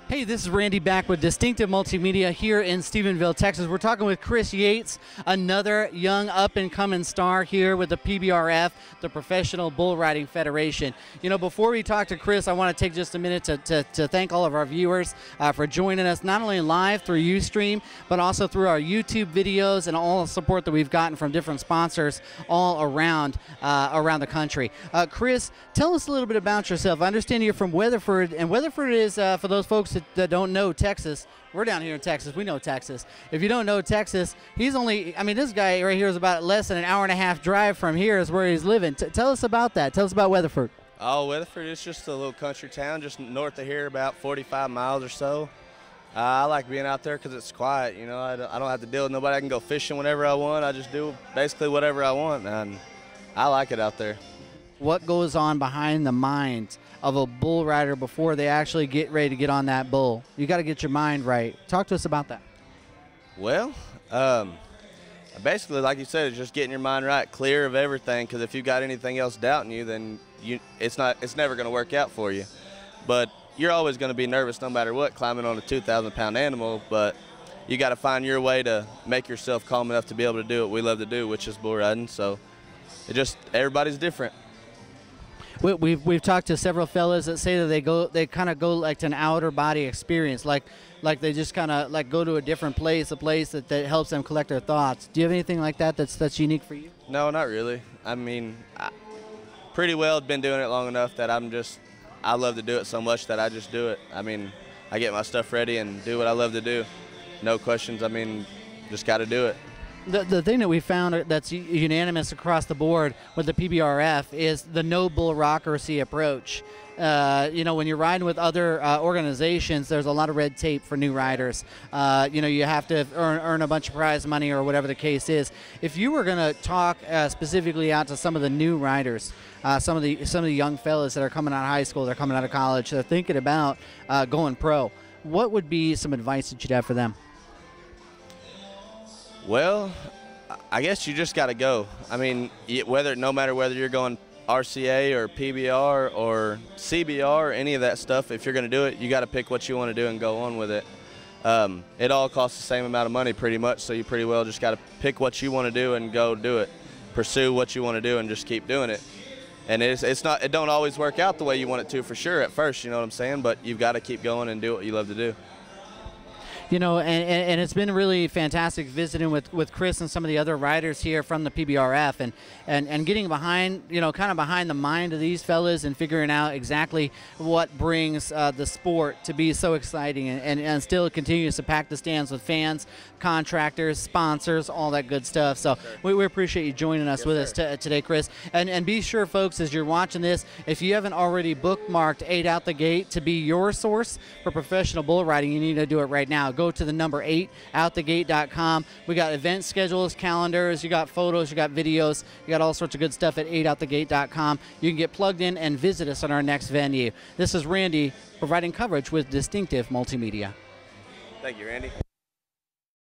Hey, this is Randy back with Distinctive Multimedia here in Stephenville, Texas. We're talking with Chris Yates, another young up-and-coming star here with the PBRF, the Professional Bull Riding Federation. You know, before we talk to Chris, I want to take just a minute to thank all of our viewers for joining us, not only live through Ustream, but also through our YouTube videos and all the support that we've gotten from different sponsors all around the country. Chris, tell us a little bit about yourself. I understand you're from Weatherford, and Weatherford is, for those folks that don't know Texas, we're down here in Texas. We know Texas. If you don't know Texas, he's only, I mean, this guy right here is about less than an hour-and-a-half drive from here is where he's living. Tell us about that. Tell us about Weatherford. Oh, Weatherford is just a little country town just north of here, about 45 miles or so. I like being out there because it's quiet. You know, I don't have to deal with nobody. I can go fishing whenever I want. I just do basically whatever I want, and I like it out there. What goes on behind the mind of a bull rider before they actually get ready to get on that bull? You got to get your mind right. Talk to us about that. Well, basically, like you said, it's just getting your mind right, clear of everything. Because if you got anything else doubting you, then it's never going to work out for you. But you're always going to be nervous no matter what, climbing on a 2,000-pound animal. But you got to find your way to make yourself calm enough to be able to do what we love to do, which is bull riding. So everybody's different. We've talked to several fellas that say that they kind of go like to an outer body experience, like they just kind of like go to a different place, a place that helps them collect their thoughts. Do you have anything like that that's unique for you? No, not really. I mean, pretty well been doing it long enough that I love to do it so much that I just do it. I mean, I get my stuff ready and do what I love to do. No questions. I mean, just got to do it. The thing that we found that's unanimous across the board with the PBRF is the no bureaucracy approach. You know, when you're riding with other organizations, there's a lot of red tape for new riders. You know, you have to earn a bunch of prize money or whatever the case is. If you were going to talk specifically out to some of the new riders, some of the young fellas that are coming out of high school, they're coming out of college, they're thinking about going pro, what would be some advice that you'd have for them? Well, I guess you just got to go. I mean, no matter whether you're going RCA or PBR or CBR or any of that stuff, if you're going to do it, you got to pick what you want to do and go on with it. It all costs the same amount of money pretty much, so you pretty well just got to pick what you want to do and go do it. Pursue what you want to do and just keep doing it. And it don't always work out the way you want it to for sure at first, you know what I'm saying? But you've got to keep going and do what you love to do. You know, and it's been really fantastic visiting with Chris and some of the other riders here from the PBRF and getting behind, you know, kind of behind the mind of these fellas and figuring out exactly what brings the sport to be so exciting and still continues to pack the stands with fans, contractors, sponsors, all that good stuff. So we appreciate you joining us with us today, Chris. And be sure, folks, as you're watching this, if you haven't already bookmarked 8 Out the Gate to be your source for professional bull riding, you need to do it right now. Go to the number 8outthegate.com. We got event schedules, calendars, you got photos, you got videos, you got all sorts of good stuff at 8outthegate.com. You can get plugged in and visit us on our next venue. This is Randy providing coverage with Distinctive Multimedia. Thank you, Randy.